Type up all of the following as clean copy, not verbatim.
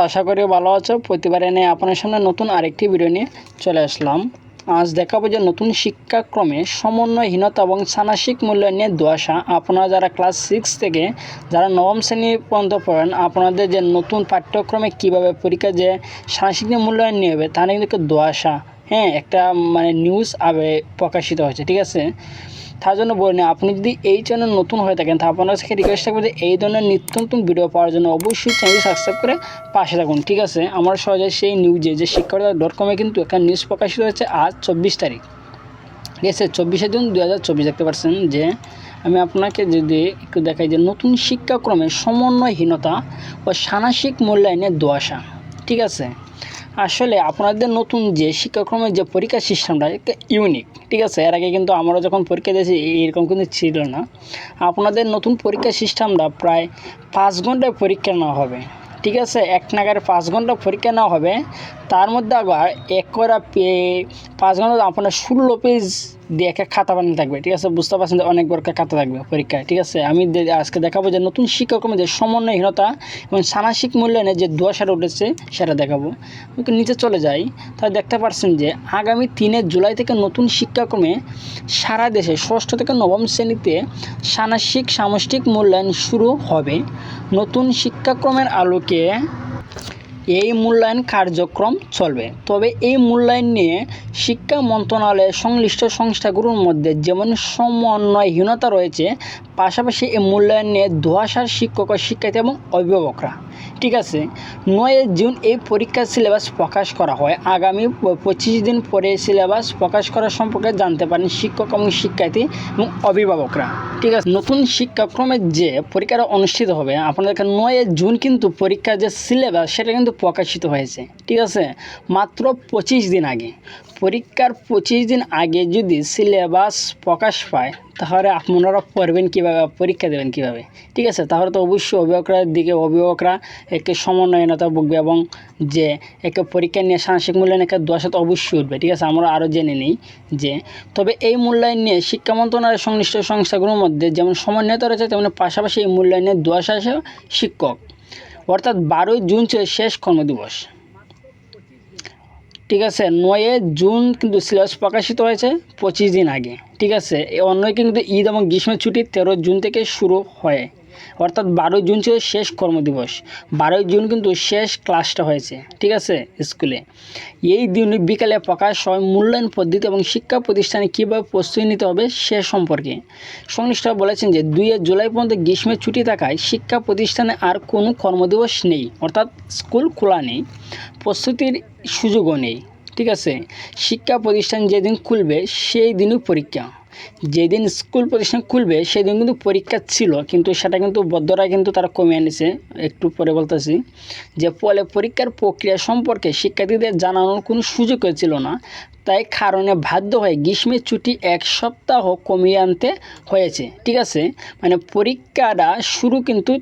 আশা করি ভালো আছো। প্রতিবারে নিয়ে আপনার সামনে নতুন আরেকটি ভিডিও নিয়ে চলে আসলাম। আজ দেখাবো যে নতুন শিক্ষাক্রমে সমন্বয়হীনতা এবং ষান্মাসিক মূল্যায়ন নিয়ে দোয়াশা। আপনারা যারা ক্লাস 6 থেকে যারা নবম শ্রেণী পর্যন্ত পড়েন, আপনাদের যে নতুন পাঠ্যক্রমে কিভাবে পরীক্ষা যে ষান্মাসিক মূল্যায়ন নিয়ে হবে তা নিয়ে কিন্তু দোয়াশা একটা নিউজ প্রকাশিত হয়েছে, ঠিক আছে। তার জন্য বলি, আপনি যদি এই চ্যানেল নতুন হয়ে থাকেন তা আপনার কাছে রিকোয়েস্ট থাকবে যে এই ধরনের নিত্য নতুন ভিডিও পাওয়ার জন্য অবশ্যই চ্যানেলটি সাবস্ক্রাইব করে পাশে থাকুন, ঠিক আছে। আমার সহজে সেই নিউজে যে শিক্ষাকর্তা.com কিন্তু একটা নিউজ প্রকাশিত হয়েছে আজ 24 তারিখ, ঠিক আছে, 24শে জুন 2024। দেখতে পাচ্ছেন যে আমি আপনাকে যদি একটু দেখাই যে নতুন শিক্ষাক্রমে সমন্বয়হীনতা ও ষান্মাসিক মূল্যায়নের দোয়াশা, ঠিক আছে। আসলে আপনাদের নতুন যে শিক্ষাক্রমের যে পরীক্ষা সিস্টেমটা একটা ইউনিক, ঠিক আছে। এর আগে কিন্তু আমরা যখন পরীক্ষা দিয়েছি এরকম কিন্তু ছিল না। আপনাদের নতুন পরীক্ষা সিস্টেমটা প্রায় 5 ঘন্টায় পরীক্ষা নেওয়া হবে, ঠিক আছে। এক নাগারে 5 ঘন্টা পরীক্ষা নেওয়া হবে। তার মধ্যে আবার 5 ঘন্টা আপনার 16 পেজ দিয়ে একটা খাতা বানানো থাকবে, ঠিক আছে। বুঝতে পারছেন যে অনেক বড় খাতা থাকবে পরীক্ষায়, ঠিক আছে। আমি আজকে দেখাবো যে নতুন শিক্ষাক্রমে যে সমন্বয়হীনতা এবং ষান্মাসিক মূল্যায়নে যে দোয়াশাটা উঠেছে সেটা দেখাবো। নিচে চলে যাই, তাহলে দেখতে পাচ্ছেন যে আগামী 3 জুলাই থেকে নতুন শিক্ষাক্রমে সারা দেশে ষষ্ঠ থেকে নবম শ্রেণীতে সামষ্টিক মূল্যায়ন শুরু হবে। নতুন শিক্ষাক্রমের আলোকে এই মূল্যায়ন কার্যক্রম চলবে। তবে এই মূল্যায়ন নিয়ে শিক্ষা মন্ত্রণালয়ের সংশ্লিষ্ট সংস্থাগুলোর মধ্যে যেমন সমন্বয়হীনতা রয়েছে, পাশাপাশি এই মূল্যায়ন নিয়ে দোয়াশার শিক্ষক ও শিক্ষার্থী এবং অভিভাবকরা, ঠিক আছে। 9 জুন এই পরীক্ষার সিলেবাস প্রকাশ করা হয়। আগামী 25 দিন পরে সিলেবাস প্রকাশ করা সম্পর্কে জানতে পারেন শিক্ষক এবং শিক্ষার্থী এবং অভিভাবকরা, ঠিক আছে। নতুন শিক্ষাক্রমের যে পরীক্ষাটা অনুষ্ঠিত হবে আপনাদেরকে 9 জুন কিন্তু পরীক্ষার যে সিলেবাস সেটা কিন্তু প্রকাশিত হয়েছে, ঠিক আছে। মাত্র 25 দিন আগে, পরীক্ষার 25 দিন আগে যদি সিলেবাস প্রকাশ পায় তাহলে আপনারা পড়বেন কীভাবে, পরীক্ষা দেবেন কীভাবে, ঠিক আছে। তাহলে তো অবশ্যই অভিভাবকরা একে সমন্বয়হীনতা ভুগবে এবং যে একে পরীক্ষা নিয়ে ষান্মাসিক মূল্যায়ন একটা দোয়াশা তো অবশ্যই উঠবে, ঠিক আছে। আমরা আরও জেনে নিই যে তবে এই মূল্যায়ন নিয়ে শিক্ষা মন্ত্রণালয়ের সংশ্লিষ্ট সংস্থাগুলোর মধ্যে যেমন সমন্বয়তা রয়েছে তেমনি পাশাপাশি এই মূল্যায়নের দোয়াশা আসে শিক্ষক, অর্থাৎ 12 জুন ছিল শেষ কর্মদিবস, ঠিক আছে। 9 জুন কিন্তু সিলেবাস প্রকাশিত হয়েছে 25 দিন আগে, ঠিক আছে। অন্যদিকে কিন্তু ঈদ এবং গ্রীষ্মের ছুটি 13 জুন থেকে শুরু হয়, অর্থাৎ 12 জুন ছিল শেষ কর্মদিবস, 12 জুন কিন্তু শেষ ক্লাসটা হয়েছে, ঠিক আছে, স্কুলে। এই দিন বিকালে প্রকাশ হয় মূল্যায়ন পদ্ধতি এবং শিক্ষা প্রতিষ্ঠানে কীভাবে প্রস্তুতি নিতে হবে সে সম্পর্কে। সংশ্লিষ্টরা বলেছেন যে 2 জুলাই পর্যন্ত গ্রীষ্মের ছুটি থাকায় শিক্ষা প্রতিষ্ঠানে আর কোনো কর্মদিবস নেই, অর্থাৎ স্কুল খোলা নেই, প্রস্তুতির সুযোগও নেই, ঠিক আছে। শিক্ষা প্রতিষ্ঠান যেদিন খুলবে সেই দিনই পরীক্ষা, যেদিন স্কুল প্রতিষ্ঠান খুলবে সেই দিন কিন্তু পরীক্ষা ছিল, কিন্তু সেটা কিন্তু বদ্ধরা কিন্তু তারা কমিয়ে এনেছে, একটু পরে বলতেছি। যে ফলে পরীক্ষার প্রক্রিয়া সম্পর্কে শিক্ষার্থীদের জানানোর কোনো সুযোগ ছিল না, তাই কারণে বাধ্য হয়ে গ্রীষ্মের ছুটি 1 সপ্তাহ কমিয়ে আনতে হয়েছে, ঠিক আছে। পরীক্ষাটা শুরু কিন্তু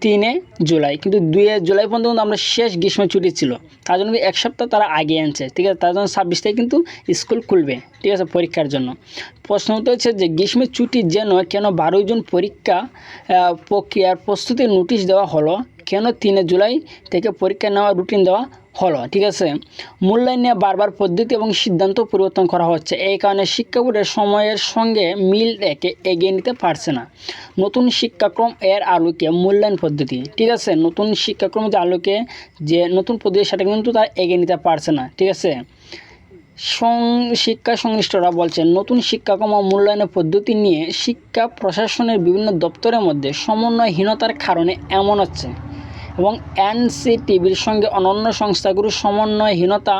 3 জুলাই, কিন্তু 2 জুলাই পর্যন্ত আমরা শেষ গ্রীষ্মের ছুটি ছিল, তার জন্য 1 সপ্তাহ তারা আগে আনছে, ঠিক আছে। তার জন্য 26 তারিখ কিন্তু স্কুল খুলবে, ঠিক আছে, পরীক্ষার জন্য। প্রশ্ন হচ্ছে যে গ্রীষ্মের ছুটি কেন 12 জুন পরীক্ষা প্রক্রিয়ার প্রস্তুতির নোটিশ দেওয়া হলো, কেন 3 জুলাই থেকে পরীক্ষা নেওয়ার রুটিন দেওয়া হলো, ঠিক আছে। মূল্যায়ন নিয়ে বারবার পদ্ধতি এবং সিদ্ধান্ত পরিবর্তন করা হচ্ছে, এই কারণে শিক্ষা বোর্ডের সময়ের সঙ্গে মিল রেখে এগিয়ে নিতে পারছে না। নতুন শিক্ষাক্রম এর আলোকে মূল্যায়ন পদ্ধতি, ঠিক আছে, নতুন শিক্ষাক্রম যে আলোকে যে নতুন পদ্ধতি সেটা কিন্তু তারা এগিয়ে নিতে পারছে না, ঠিক আছে। শিক্ষা সংশ্লিষ্টরা বলছেন নতুন শিক্ষাক্রম ও মূল্যায়নের পদ্ধতি নিয়ে শিক্ষা প্রশাসনের বিভিন্ন দপ্তরের মধ্যে সমন্বয়হীনতার কারণে এমন হচ্ছে এবং এনসিটিবির সঙ্গে অন্যান্য সংস্থাগুলোর সমন্বয়হীনতা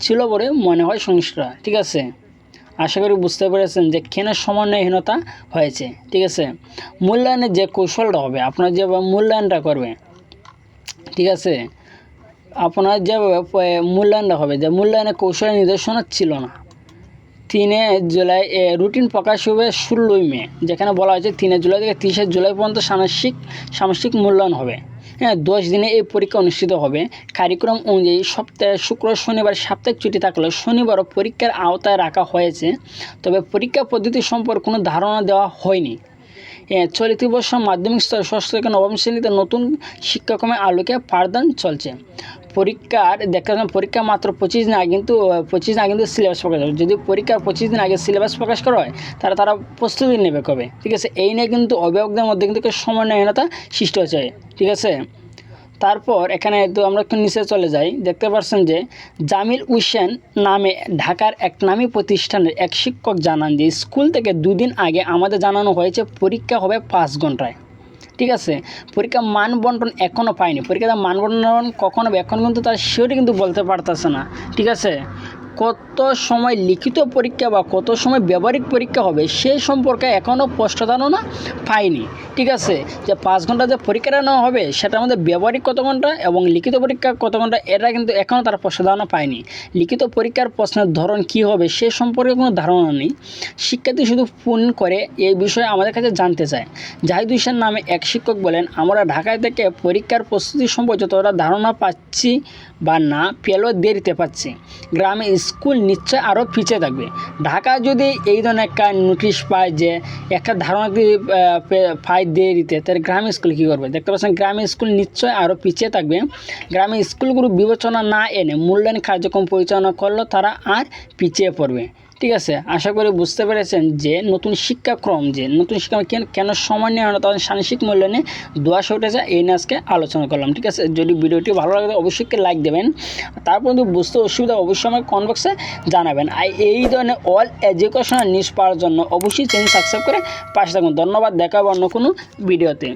ছিল বলে মনে হয় সংশ্লিষ্টরা, ঠিক আছে। আশা করি বুঝতে পেরেছেন যে কেন সমন্বয়হীনতা হয়েছে, ঠিক আছে। মূল্যায়নের যে কৌশলটা হবে, আপনার যেভাবে মূল্যায়নটা করবে, ঠিক আছে, আপনার যেভাবে মূল্যায়নটা হবে, যে মূল্যায়নের কৌশলের নির্দেশনা ছিল না। 3 জুলাই রুটিন প্রকাশ হবে 16 মে, যেখানে বলা হয়েছে 3 জুলাই থেকে 30 জুলাই পর্যন্ত সামষ্টিক মূল্যায়ন হবে। 10 দিনে এই পরীক্ষা অনুষ্ঠিত হবে। কারিকুলাম অনুযায়ী সপ্তাহে শুক্র শনিবার সাপ্তাহিক ছুটি থাকলেও শনিবারও পরীক্ষার আওতায় রাখা হয়েছে, তবে পরীক্ষা পদ্ধতি সম্পর্কে কোনো ধারণা দেওয়া হয়নি। চলিত বর্ষ মাধ্যমিক স্তরে ষষ্ঠ থেকে নবম শ্রেণীতে নতুন শিক্ষাক্রমের আলোকে পাঠদান চলছে। পরীক্ষা মাত্র 25 দিন আগে কিন্তু সিলেবাস প্রকাশ হবে। যদি পরীক্ষার 25 দিন আগে সিলেবাস প্রকাশ করা হয় তারা প্রস্তুতি নেবে কবে? ঠিক আছে, এই নিয়ে কিন্তু অভিভাবকদের মধ্যে কিন্তু সমন্বয়হীনতা সৃষ্টি হচ্ছে। ঠিক আছে, তারপর এখানে তো আমরা একটু নিচে চলে যাই। দেখতে পাচ্ছেন যে জামিল হোসেন নামে ঢাকার এক নামী প্রতিষ্ঠানের এক শিক্ষক জানান যে স্কুল থেকে 2 দিন আগে আমাদের জানানো হয়েছে পরীক্ষা হবে 5 ঘন্টায়। ঠিক আছে, পরীক্ষা মান বন্টন এখনও পায়নি। পরীক্ষার মান বন্টন কখন হবে এখন কিন্তু তার সেটি কিন্তু বলতে পারতেছে না। ঠিক আছে, কত সময় লিখিত পরীক্ষা বা কত সময় ব্যবহারিক পরীক্ষা হবে সে সম্পর্কে এখনও স্পষ্ট ধারণা পায়নি। ঠিক আছে, যে 5 ঘন্টা যে পরীক্ষাটা নেওয়া হবে সেটার মধ্যে ব্যবহারিক কত ঘন্টা এবং লিখিত পরীক্ষা কত ঘন্টা এটা কিন্তু এখনও তারা স্পষ্ট ধারণা পায়নি। লিখিত পরীক্ষার প্রশ্নের ধরন কী হবে সে সম্পর্কে কোনো ধারণা নেই। শিক্ষার্থী শুধু ফোন করে এই বিষয়ে আমাদের কাছে জানতে চায়। জাহিদ হোসেন নামে এক শিক্ষক বলেন, আমরা ঢাকায় থেকে পরীক্ষার প্রস্তুতি সম্পর্কে যতটা ধারণা পাচ্ছি বা না পেলেও দেরিতে পাচ্ছি। গ্রামে স্কুল নিশ্চয় আরও পিছিয়ে থাকবে। ঢাকা যদি এই ধরনের একটা নোটিশ পায় যে একটা ধারণা পায় দেরিতে, তাহলে গ্রামের স্কুল কী করবে? দেখতে পাচ্ছেন গ্রামের স্কুল নিশ্চয় আরও পিছিয়ে থাকবে। গ্রামের স্কুলগুলো বিবেচনা না এনে মূল্যায়ন কার্যক্রম পরিচালনা করলে তারা আর পিছিয়ে পড়বে। ঠিক আছে, আশা করি বুঝতে পেরেছেন যে নতুন শিক্ষাক্রম কেন সমন্বয়হীনতা সাংশিক মূল্যায়নে ধোঁয়াশা উঠেছে এই নিয়ে আজকে আলোচনা করলাম। ঠিক আছে, যদি ভিডিওটি ভালো লাগে অবশ্যই লাইক দেবেন। তারপর যদি বুঝতে অসুবিধা অবশ্যই আমাকে কমেন্ট বক্সে জানাবেন। আর এই ধরনের অল এডুকেশনাল নিউজ পাওয়ার জন্য অবশ্যই চ্যানেল সাবস্ক্রাইব করে পাশে থাকুন। ধন্যবাদ, দেখা হবে অন্য কোনো ভিডিওতে।